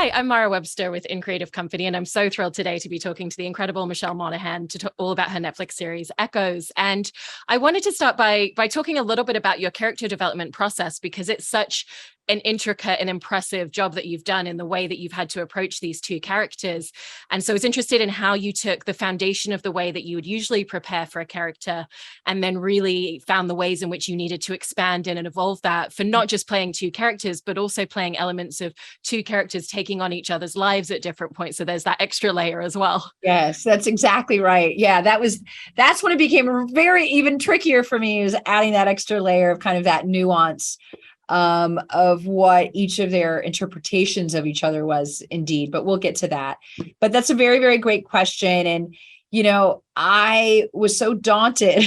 Hi, I'm Mara Webster with In Creative Company, and I'm so thrilled today to be talking to the incredible Michelle Monaghan to talk all about her Netflix series, Echoes. And I wanted to start by talking a little bit about your character development process, because it's such an intricate and impressive job that you've done in the way that you've had to approach these two characters. And so I was interested in how you took the foundation of the way that you would usually prepare for a character and then really found the ways in which you needed to expand in and evolve that for not just playing two characters, but also playing elements of two characters taking on each other's lives at different points. So there's that extra layer as well. Yes, that's exactly right. Yeah, that's when it became very even trickier for me, is adding that extra layer of kind of that nuance of what each of their interpretations of each other was indeed, but we'll get to that. But that's a very, very great question. And, I was so daunted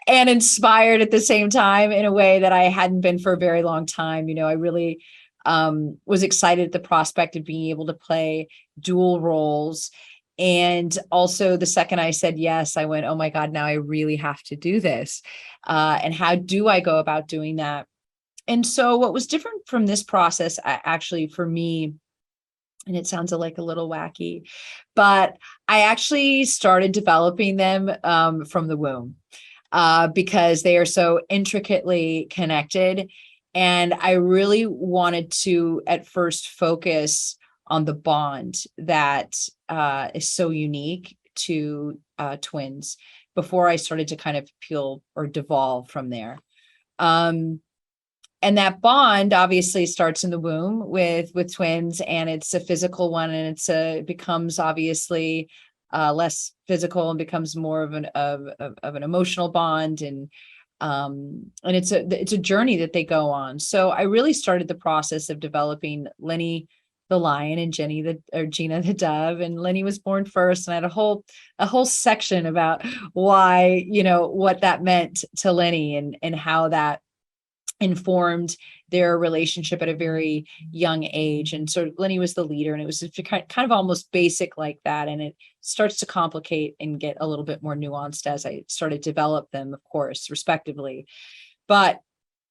and inspired at the same time in a way that I hadn't been for a very long time. I really was excited at the prospect of being able to play dual roles. And also the second I said yes, I went, oh my God, now I really have to do this. And how do I go about doing that? And so what was different from this process, actually, for me, and it sounds like a little wacky, but I actually started developing them from the womb because they are so intricately connected. And I really wanted to at first focus on the bond that is so unique to twins before I started to kind of peel or devolve from there. And that bond obviously starts in the womb with twins, and it's a physical one, and it becomes obviously less physical and becomes more of an emotional bond, and it's a journey that they go on. So I really started the process of developing Leni the lion and Gina the dove, and Leni was born first, and I had a whole section about why, what that meant to Leni and how that informed their relationship at a very young age. And so Leni was the leader, and it was kind of almost basic like that. And it starts to complicate and get a little bit more nuanced as I started to develop them, of course, respectively. But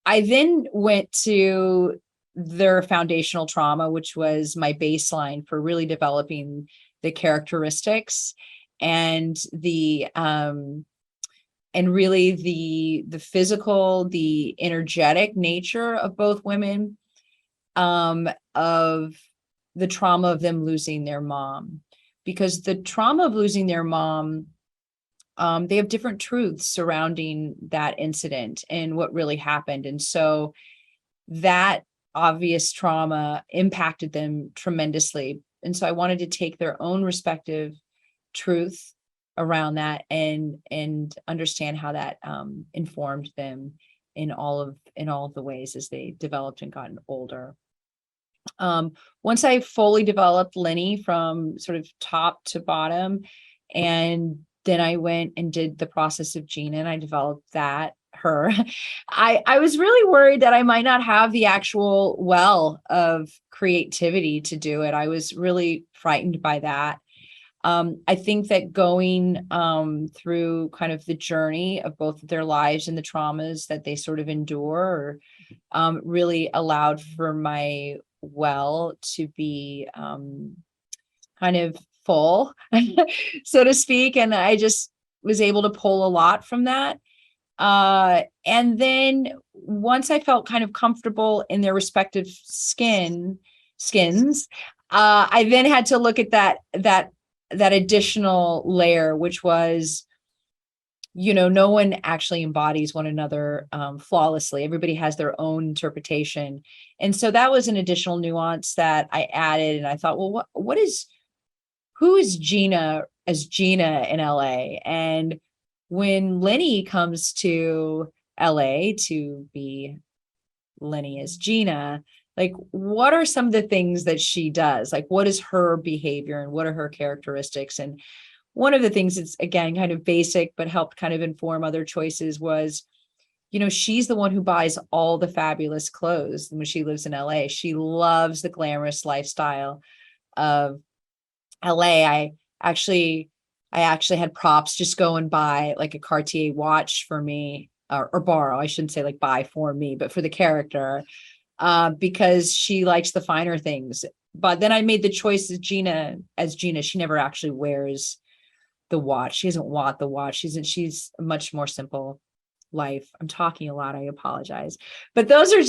I then went to their foundational trauma, which was my baseline for really developing the characteristics and really the physical, the energetic nature of both women, of the trauma of them losing their mom. Because the trauma of losing their mom, they have different truths surrounding that incident and what really happened. And so that obvious trauma impacted them tremendously. And so I wanted to take their own respective truth around that and understand how that informed them in all of the ways as they developed and gotten older. Once I fully developed Leni from sort of top to bottom, and then I went and did the process of Gina, and I developed her. I was really worried that I might not have the actual well of creativity to do it. I was really frightened by that. I think that going through kind of the journey of both of their lives and the traumas that they sort of endure really allowed for my well to be kind of full, so to speak. And I just was able to pull a lot from that. And then once I felt kind of comfortable in their respective skins, I then had to look at that additional layer, which was, no one actually embodies one another flawlessly. Everybody has their own interpretation. And so that was an additional nuance that I added. And I thought, well, who is Gina as Gina in LA? And when Leni comes to LA to be Leni as Gina, like, what are some of the things that she does? Like, what is her behavior and what are her characteristics? And one of the things that's, again, kind of basic, but helped kind of inform other choices was, she's the one who buys all the fabulous clothes when she lives in LA. She loves the glamorous lifestyle of LA. I actually had props just go and buy like a Cartier watch for me, or borrow. I shouldn't say like buy for me, but for the character. Because she likes the finer things but then I made the choice as Gina. She never actually wears the watch. She doesn't want the watch. She's a much more simple life. I'm talking a lot. I apologize. But those are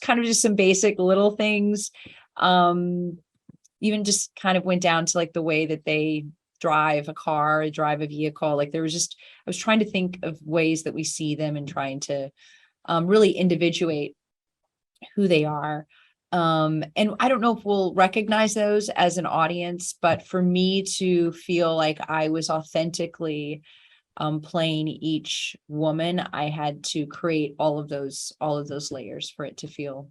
kind of just some basic little things. Even just kind of went down to like the way that they drive a vehicle. Like I was trying to think of ways that we see them and trying to really individuate who they are. And I don't know if we'll recognize those as an audience, but for me to feel like I was authentically playing each woman, I had to create all of those layers for it to feel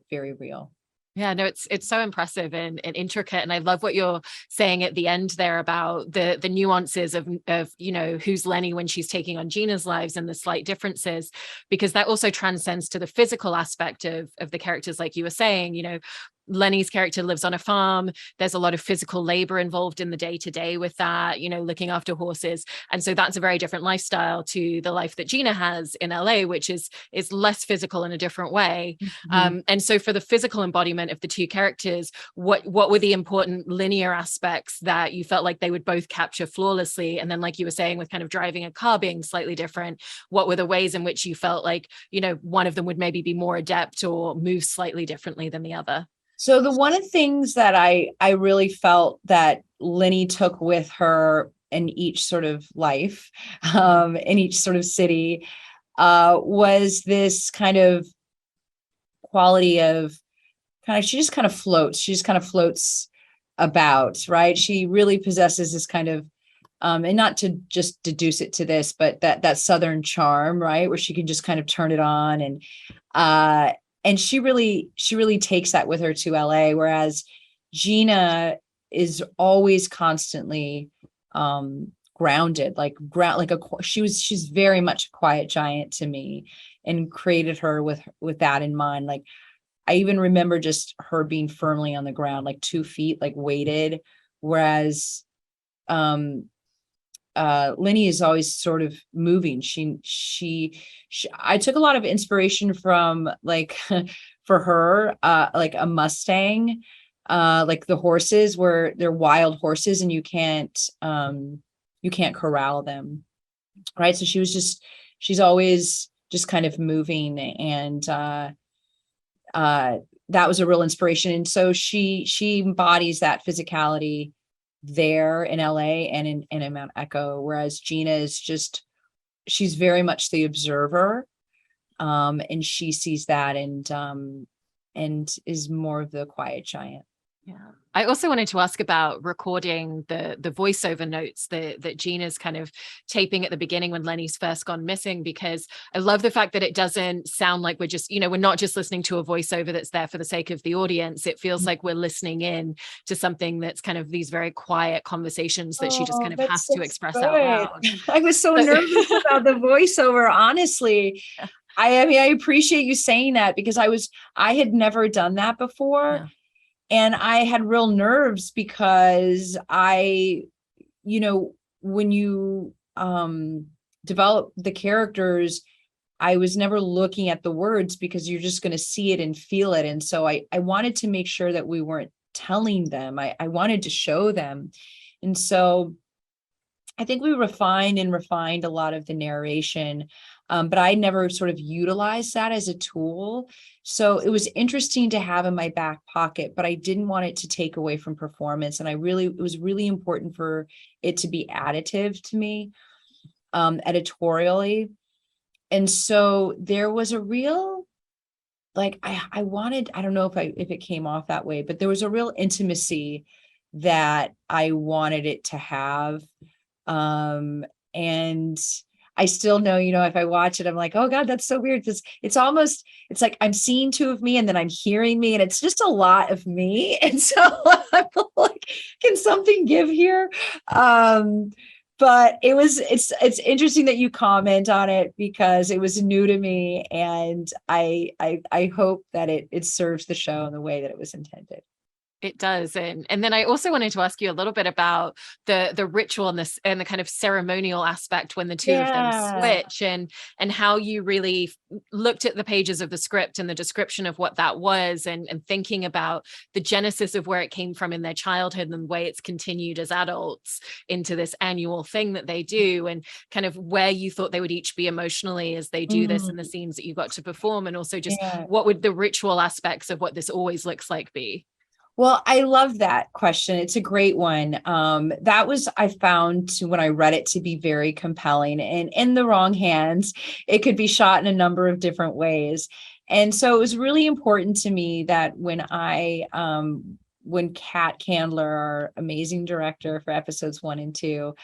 very real. Yeah, no, it's so impressive and intricate. And I love what you're saying at the end there about the nuances of, who's Leni when she's taking on Gina's lives and the slight differences, because that also transcends to the physical aspect of the characters. Like you were saying, Leni's character lives on a farm. There's a lot of physical labor involved in the day-to-day with that, looking after horses. And so that's a very different lifestyle to the life that Gina has in LA, which is less physical in a different way. Mm-hmm. And so for the physical embodiment of the two characters, what were the important linear aspects that you felt like they would both capture flawlessly? And then, like you were saying, with kind of driving a car being slightly different, what were the ways in which you felt like, one of them would maybe be more adept or move slightly differently than the other? So the one of the things that I really felt that Leni took with her in each sort of life, in each sort of city, was this kind of quality of she just kind of floats. She just kind of floats about, right? She really possesses this kind of, and not to just deduce it to this, but that Southern charm, right? Where she can just kind of turn it on and she really takes that with her to LA, whereas Gina is always constantly grounded, she's very much a quiet giant to me, and created her with that in mind. Like I even remember just her being firmly on the ground, like 2 feet, like weighted, whereas Leni is always sort of moving. She I took a lot of inspiration from like for her like a Mustang, like the horses where they're wild horses and you can't corral them, right? So she's always just kind of moving, and that was a real inspiration. And so she embodies that physicality there in LA and in Mount Echo, whereas Gina is she's very much the observer, and she sees that and is more of the quiet giant. Yeah. I also wanted to ask about recording the voiceover notes that Gina's kind of taping at the beginning when Leni's first gone missing, because I love the fact that it doesn't sound like we're just, we're not just listening to a voiceover that's there for the sake of the audience. It feels like we're listening in to something that's kind of these very quiet conversations that she just kind of has to express out loud. I was so nervous about the voiceover, honestly. I mean, I appreciate you saying that, because I had never done that before. Yeah. And I had real nerves because when you develop the characters, I was never looking at the words because you're just going to see it and feel it. And so I wanted to make sure that we weren't telling them. I wanted to show them. And so I think we refined a lot of the narration, but I never sort of utilized that as a tool. So it was interesting to have in my back pocket, but I didn't want it to take away from performance. And it was really important for it to be additive to me, editorially. And so there was a real, like, I wanted, I don't know if it came off that way, but there was a real intimacy that I wanted it to have. And I still know, if I watch it, I'm like, oh God, that's so weird. It's like I'm seeing 2 of me and then I'm hearing me, and it's just a lot of me. And so I'm like, can something give here? But it's interesting that you comment on it, because it was new to me, and I hope that it serves the show in the way that it was intended. It does. And then I also wanted to ask you a little bit about the ritual and this and the kind of ceremonial aspect when the two of them Yeah. switch, and how you really looked at the pages of the script and the description of what that was, and thinking about the genesis of where it came from in their childhood and the way it's continued as adults into this annual thing that they do, and kind of where you thought they would each be emotionally as they do this, and the Mm, scenes that you got to perform, and also just yeah. what would the ritual aspects of what this always looks like be. Well, I love that question. It's a great one. That was, I found when I read it to be very compelling, and in the wrong hands, it could be shot in a number of different ways. And so it was really important to me that when Kat Candler, our amazing director for episodes 1 and 2,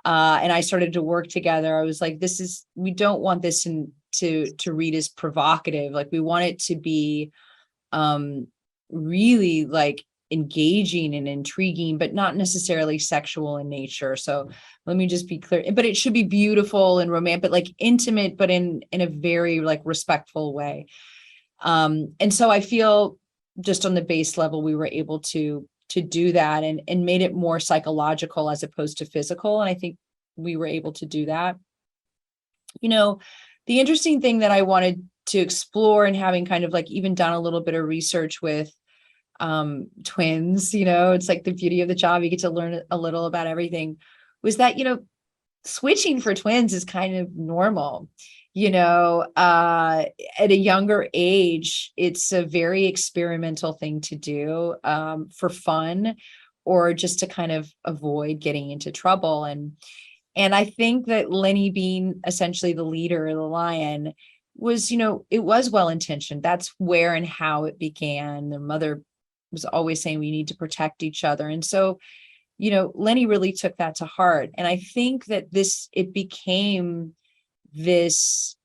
and I started to work together, I was like, we don't want this to read as provocative. Like, we want it to be, um really like engaging and intriguing, but not necessarily sexual in nature. So let me just be clear, but it should be beautiful and romantic, but like intimate, but in a very like respectful way. And so I feel just on the base level, we were able to do that, and made it more psychological as opposed to physical. And I think we were able to do that. You know, the interesting thing that I wanted to explore, and having kind of like even done a little bit of research with twins, it's like the beauty of the job, you get to learn a little about everything, was that, switching for twins is kind of normal. At a younger age, it's a very experimental thing to do, for fun, or just to kind of avoid getting into trouble. And I think that Leni, being essentially the leader, the lion, was, it was well intentioned. That's where and how it began. Their mother was always saying we need to protect each other. And so, Leni really took that to heart. And I think that it became this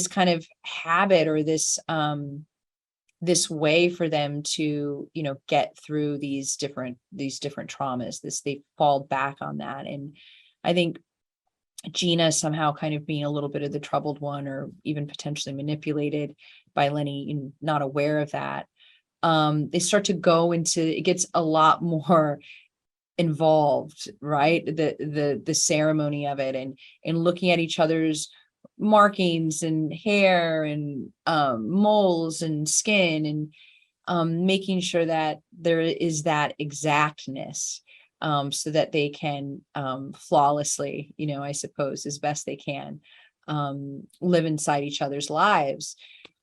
kind of habit, or this way for them to, get through these different traumas. They fall back on that. And I think Gina somehow kind of being a little bit of the troubled one, or even potentially manipulated by Leni, and not aware of that. They start to go into, it gets a lot more involved, right? The ceremony of it, and looking at each other's markings and hair, and moles and skin, and making sure that there is that exactness, so that they can flawlessly, I suppose, as best they can, live inside each other's lives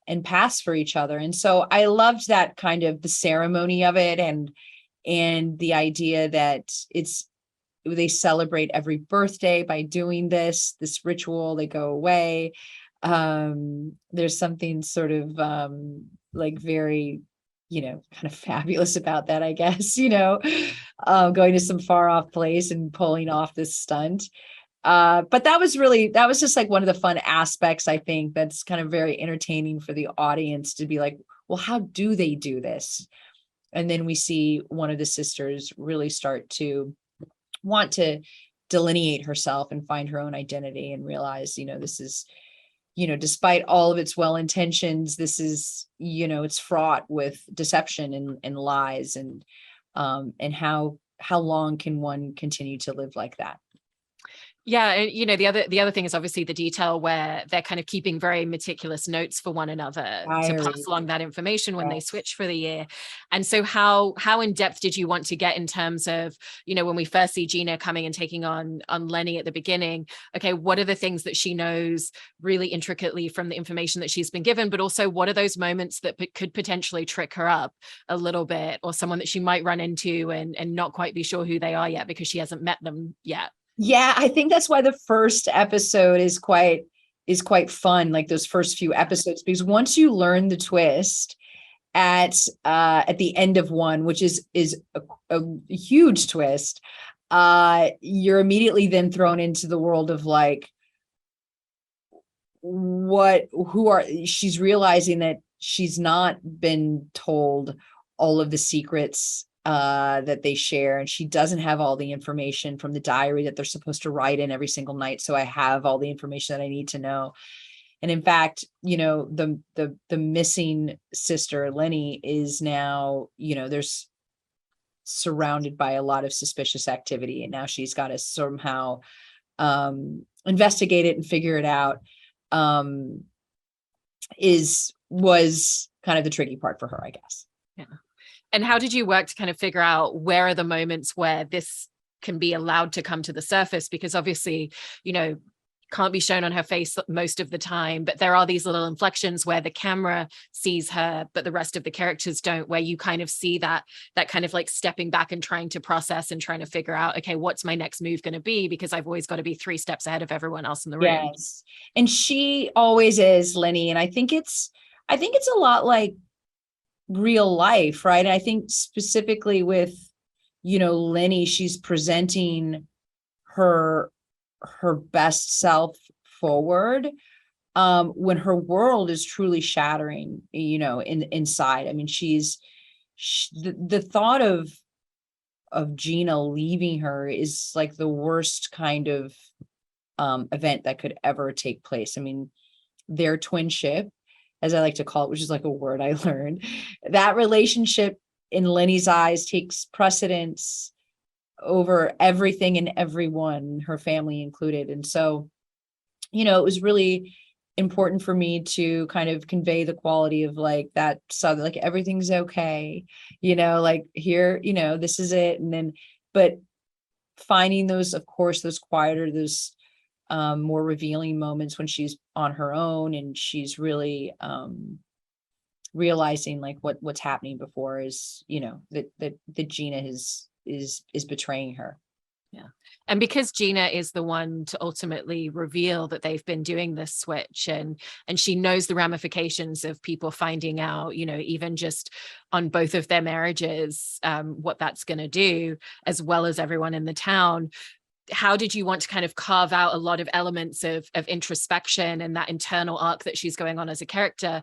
and pass for each other. And so I loved that kind of the ceremony of it, and the idea that they celebrate every birthday by doing this ritual. They go away. There's something sort of like very, kind of fabulous about that, I guess, going to some far off place and pulling off this stunt. But that was just like one of the fun aspects, I think, that's kind of very entertaining for the audience to be like, well, how do they do this? And then we see one of the sisters really start to want to delineate herself and find her own identity, and realize, this is, despite all of its well intentions, this is, it's fraught with deception and lies, and how long can one continue to live like that? Yeah, and the other thing is obviously the detail where they're kind of keeping very meticulous notes for one another to pass Diary. along that information when they Right. switch for the year. And so how in depth did you want to get in terms of, when we first see Gina coming and taking on Leni at the beginning, okay, what are the things that she knows really intricately from the information that she's been given, but also what are those moments that could potentially trick her up a little bit, or someone that she might run into and not quite be sure who they are yet because she hasn't met them yet. Yeah, I think that's why the first episode is quite fun, like those first few episodes, because once you learn the twist at the end of one, which is a huge twist, you're immediately then thrown into the world of like, she's realizing that she's not been told all of the secrets that they share, and she doesn't have all the information from the diary that they're supposed to write in every single night. So I have all the information that I need to know. And in fact, the missing sister, Leni, is now, there's surrounded by a lot of suspicious activity, and now she's got to somehow investigate it and figure it out, was kind of the tricky part for her, I guess. Yeah. And how did you work to kind of figure out where are the moments where this can be allowed to come to the surface? Because obviously, can't be shown on her face most of the time, but there are these little inflections where the camera sees her, but the rest of the characters don't, where you kind of see that kind of like stepping back and trying to process and trying to figure out, okay, what's my next move going to be? Because I've always got to be 3 steps ahead of everyone else in the room. Yes. And she always is, Leni. And I think it's a lot like real life, right? And I think specifically with, Leni, she's presenting her best self forward when her world is truly shattering, inside. I mean, the thought of Gina leaving her is like the worst kind of event that could ever take place. I mean, their twinship, as I like to call it, which is like a word I learned, that relationship in Leni's eyes takes precedence over everything and everyone, her family included. And so, it was really important for me to kind of convey the quality of like that, so like everything's okay, like here, this is it. And then, but finding those, of course, those quieter, those more revealing moments when she's on her own and she's really realizing like what's happening before is, that Gina is betraying her. Yeah. And because Gina is the one to ultimately reveal that they've been doing this switch, and she knows the ramifications of people finding out, even just on both of their marriages, what that's going to do, as well as everyone in the town. How did you want to kind of carve out a lot of elements of introspection and that internal arc that she's going on as a character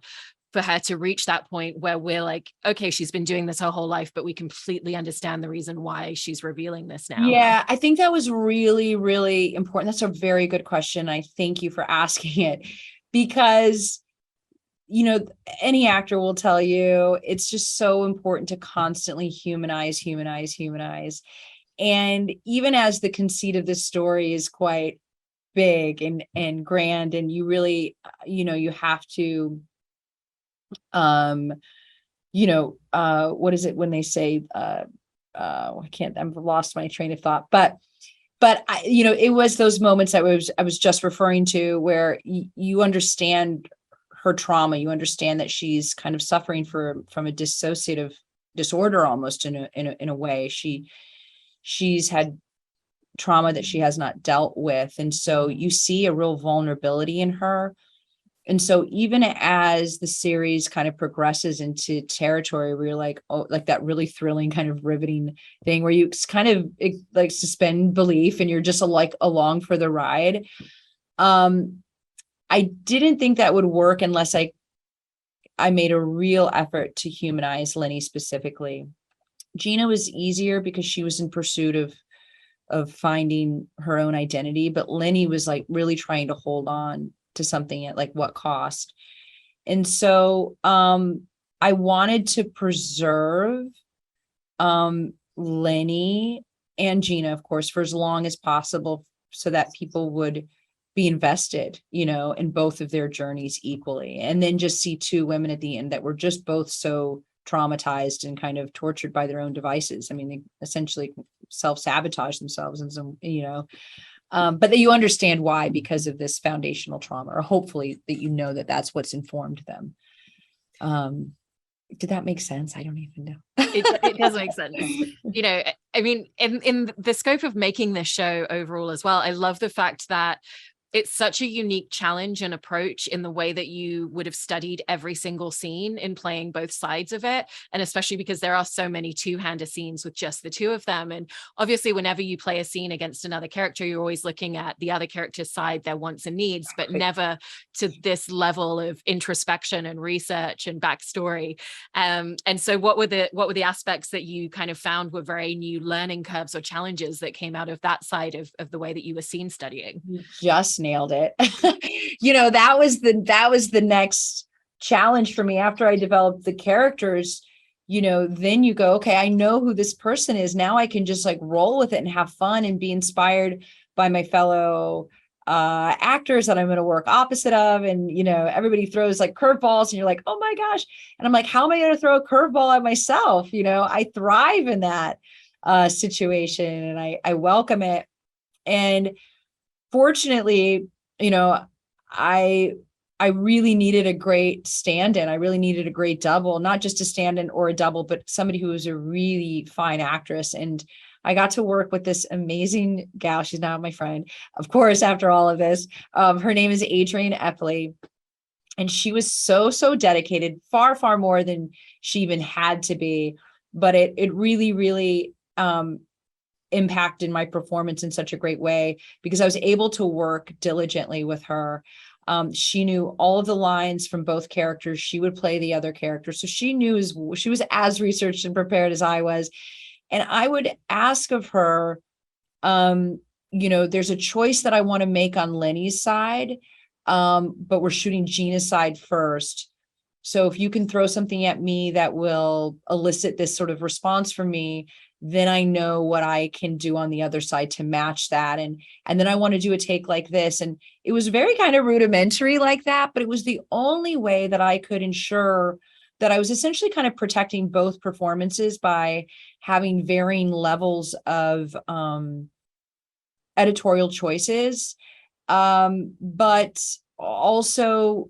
for her to reach that point where we're like, okay, she's been doing this her whole life, but we completely understand the reason why she's revealing this now? Yeah, I think that was really, really important. That's a very good question. I thank you for asking it, because, any actor will tell you it's just so important to constantly humanize. And even as the conceit of this story is quite big and grand, and you really, you have to, what is it when they say, I've lost my train of thought, but I, it was those moments that I was just referring to where you understand her trauma. You understand that she's kind of suffering from a dissociative disorder, almost in a way. She's had trauma that she has not dealt with. And so you see a real vulnerability in her. And so even as the series kind of progresses into territory where you're like, oh, like that really thrilling kind of riveting thing where you kind of like suspend belief and you're just like along for the ride. I didn't think that would work unless I made a real effort to humanize Leni specifically. Gina was easier because she was in pursuit of finding her own identity, but Leni was like really trying to hold on to something at like what cost. And so I wanted to preserve Leni and Gina, of course, for as long as possible so that people would be invested, in both of their journeys equally. And then just see 2 women at the end that were just both so traumatized and kind of tortured by their own devices. I mean, they essentially self-sabotage themselves and some, but that you understand why, because of this foundational trauma, or hopefully that that that's what's informed them. Did that make sense? I don't even know. It does make sense. I mean, in the scope of making this show overall as well, I love the fact that it's such a unique challenge and approach in the way that you would have studied every single scene in playing both sides of it. And especially because there are so many two-hander scenes with just the 2 of them. And obviously, whenever you play a scene against another character, you're always looking at the other character's side, their wants and needs, but never to this level of introspection and research and backstory. And so what were the aspects that you kind of found were very new learning curves or challenges that came out of that side of the way that you were scene studying? Just nailed it. That was the next challenge for me after I developed the characters. then you go, okay, I know who this person is. Now I can just like roll with it and have fun and be inspired by my fellow actors that I'm going to work opposite of. And, everybody throws like curveballs and you're like, oh my gosh. And I'm like, how am I going to throw a curveball at myself? I thrive in that situation and I welcome it. And fortunately, I I really needed a great stand-in. I really needed a great double, not just a stand-in or a double, but somebody who was a really fine actress. And I got to work with this amazing gal. She's now my friend, of course, after all of this. Her name is Adrienne Epley. And she was so dedicated, far, far more than she even had to be. But it really, really impacted my performance in such a great way because I was able to work diligently with her. She knew all of the lines from both characters. She would play the other character. So she was as researched and prepared as I was. And I would ask of her, there's a choice that I want to make on Leni's side, but we're shooting Gina's side first. So if you can throw something at me that will elicit this sort of response from me, then I know what I can do on the other side to match that. And then I want to do a take like this. And it was very kind of rudimentary like that, but it was the only way that I could ensure that I was essentially kind of protecting both performances by having varying levels of editorial choices. But also,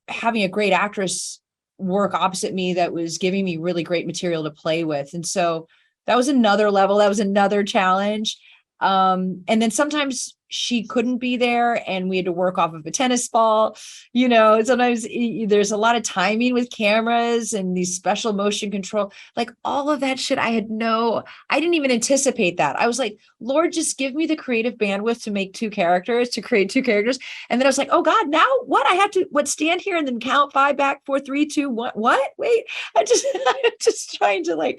having a great actress work opposite me that was giving me really great material to play with. And so that was another level. That was another challenge. And then sometimes she couldn't be there and we had to work off of a tennis ball. Sometimes there's a lot of timing with cameras and these special motion control, like all of that shit. I didn't even anticipate that. I was like, Lord, just give me the creative bandwidth to create two characters. And then I was like, oh God, now what? I have to stand here and then count 5 back, 4, 3, 2, 1. What? Wait, I'm just trying to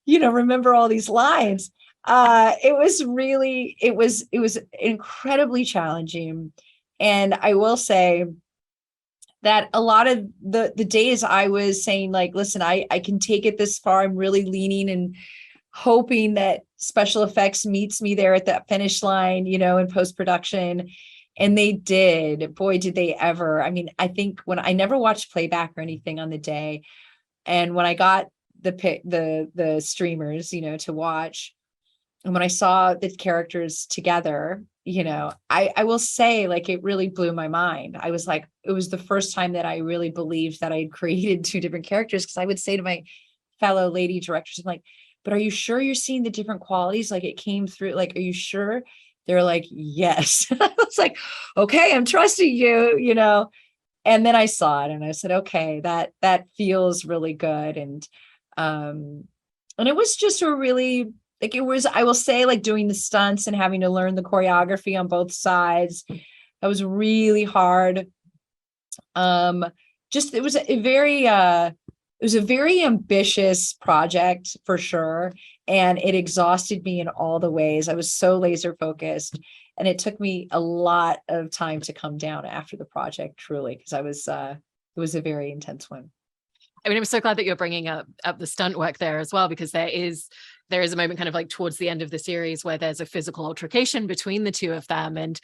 remember all these lines. It was incredibly challenging. And I will say that a lot of the days I was saying like, listen, I can take it this far. I'm really leaning and hoping that special effects meets me there at that finish line, in post-production. And they did. Boy, did they ever. I mean, I think when I never watched playback or anything on the day, and when I got the streamers, to watch, and when I saw the characters together, I will say, like, it really blew my mind. I was like, it was the first time that I really believed that I had created 2 different characters. Cause I would say to my fellow lady directors, I'm like, but are you sure you're seeing the different qualities? Like it came through, like, are you sure? They're like, yes. I was like, okay, I'm trusting you, and then I saw it and I said, okay, that feels really good. And it was just a really, like, it was, I will say, like, doing the stunts and having to learn the choreography on both sides. That was really hard. It was a very ambitious project for sure. And it exhausted me in all the ways. I was so laser focused. And it took me a lot of time to come down after the project, truly, because it was a very intense one. I mean, I'm so glad that you're bringing up the stunt work there as well, because there is a moment kind of like towards the end of the series where there's a physical altercation between the two of them. And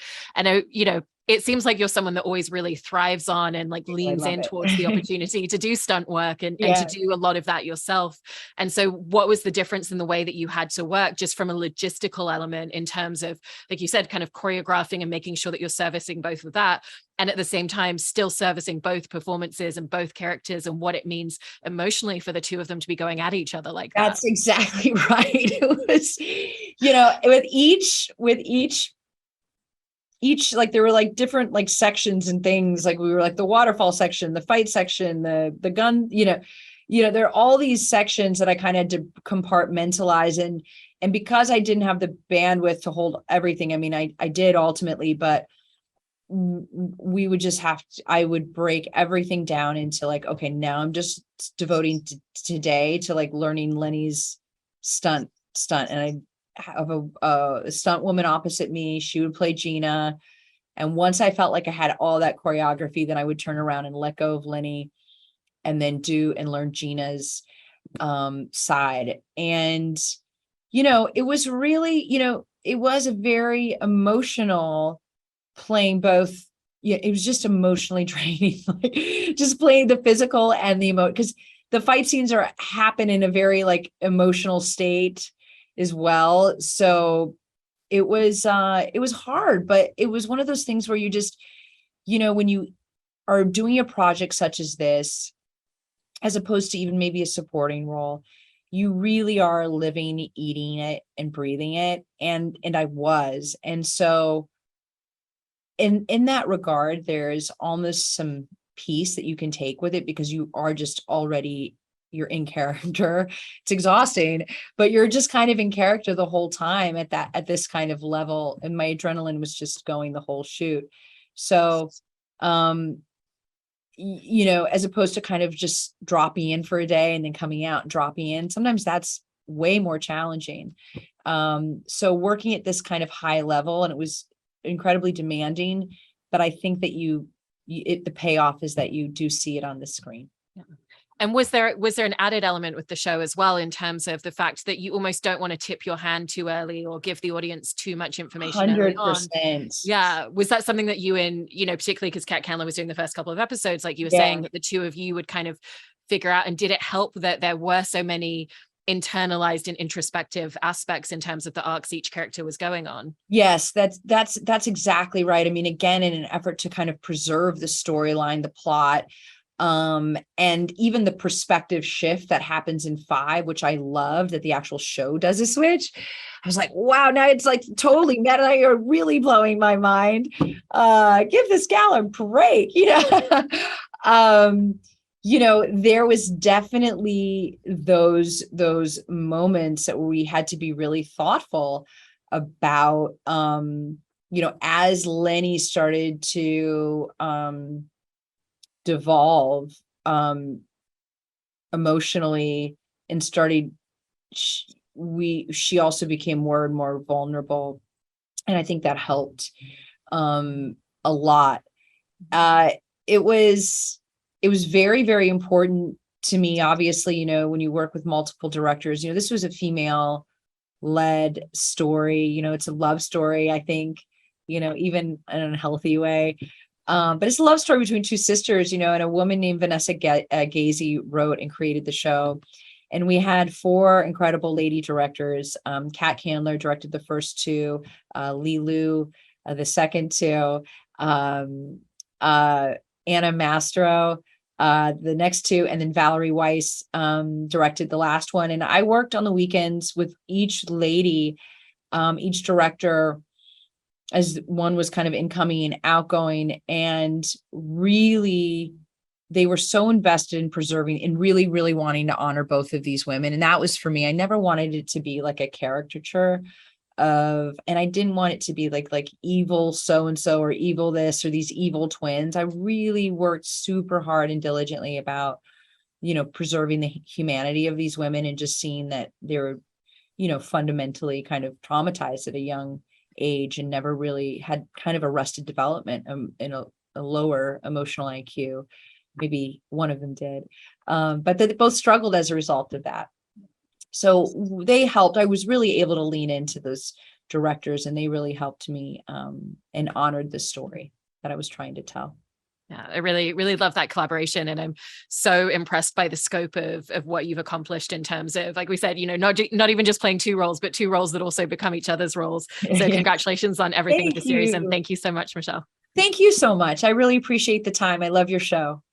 it seems like you're someone that always really thrives on and like leans in towards the opportunity to do stunt work and to do a lot of that yourself. And so what was the difference in the way that you had to work just from a logistical element in terms of, like you said, kind of choreographing and making sure that you're servicing both of that, and at the same time still servicing both performances and both characters and what it means emotionally for the two of them to be going at each other like that? That's exactly right. It was, with each, like, there were like different like sections and things, like we were like the waterfall section, the fight section, the gun, there are all these sections that I kind of had to compartmentalize. And because I didn't have the bandwidth to hold everything, I mean, I did ultimately, but we would just I would break everything down into like, okay, now I'm just devoting today to like learning Leni's stunt. And I have a stunt woman opposite me. She would play Gina. And once I felt like I had all that choreography, then I would turn around and let go of Leni and then do and learn Gina's side. And, you know, it was really, you know, it was a very emotional playing both. Yeah, it was just emotionally draining, like just playing the physical and the emotion, because the fight scenes happen in a very like emotional state as well. So it was hard, but it was one of those things where you just, you know, when you are doing a project such as this, as opposed to even maybe a supporting role, you really are living, eating it and breathing it. And I was. And so in that regard, there's almost some peace that you can take with it, because you are just already, you're in character. It's exhausting, but you're just kind of in character the whole time at this kind of level. And my adrenaline was just going the whole shoot. So, you know, as opposed to kind of just dropping in for a day and then coming out and dropping in, sometimes that's way more challenging. So working at this kind of high level, and it was incredibly demanding, but I think that the payoff is that you do see it on the screen. Yeah. And was there an added element with the show as well, in terms of the fact that you almost don't want to tip your hand too early or give the audience too much information early on? 100%. Yeah. Was that something that you, you know, particularly because Kat Candler was doing the first couple of episodes, like you were Yeah. saying, that the two of you would kind of figure out, and did it help that there were so many internalized and introspective aspects in terms of the arcs each character was going on? Yes, that's exactly right. I mean, again, in an effort to kind of preserve the storyline, the plot, and even the perspective shift that happens in 5, which I loved, that the actual show does a switch. I was like, wow, now it's like totally meta. You're really blowing my mind. Give this gal a break, you know. You know, there was definitely those moments that we had to be really thoughtful about, you know, as Leni started to devolve emotionally, and started, she also became more and more vulnerable, and I think that helped a lot. It was very, very important to me. Obviously, you know, when you work with multiple directors, you know, this was a female led story, you know, it's a love story, I think, you know, even in an unhealthy way. But it's a love story between two sisters, you know, and a woman named Vanessa Gazy wrote and created the show. And we had 4 incredible lady directors. Kat Candler directed the first 2, Lee Lu, the second 2, Anna Mastro, the next 2, and then Valerie Weiss directed the last one. And I worked on the weekends with each lady, each director, as one was kind of incoming and outgoing, and really they were so invested in preserving and really, really wanting to honor both of these women. And that was for me. I never wanted it to be like a caricature of, and I didn't want it to be like evil so-and-so or evil this or these evil twins. I really worked super hard and diligently about, you know, preserving the humanity of these women, and just seeing that they were, you know, fundamentally kind of traumatized at a young age and never really had kind of arrested development in a lower emotional IQ. Maybe one of them did, but they both struggled as a result of that. So they helped. I was really able to lean into those directors, and they really helped me and honored the story that I was trying to tell. Yeah, I really, really love that collaboration. And I'm so impressed by the scope of what you've accomplished in terms of, like we said, you know, not even just playing 2 roles, but 2 roles that also become each other's roles. So congratulations on everything with the series. And thank you so much, Michelle. Thank you so much. I really appreciate the time. I love your show.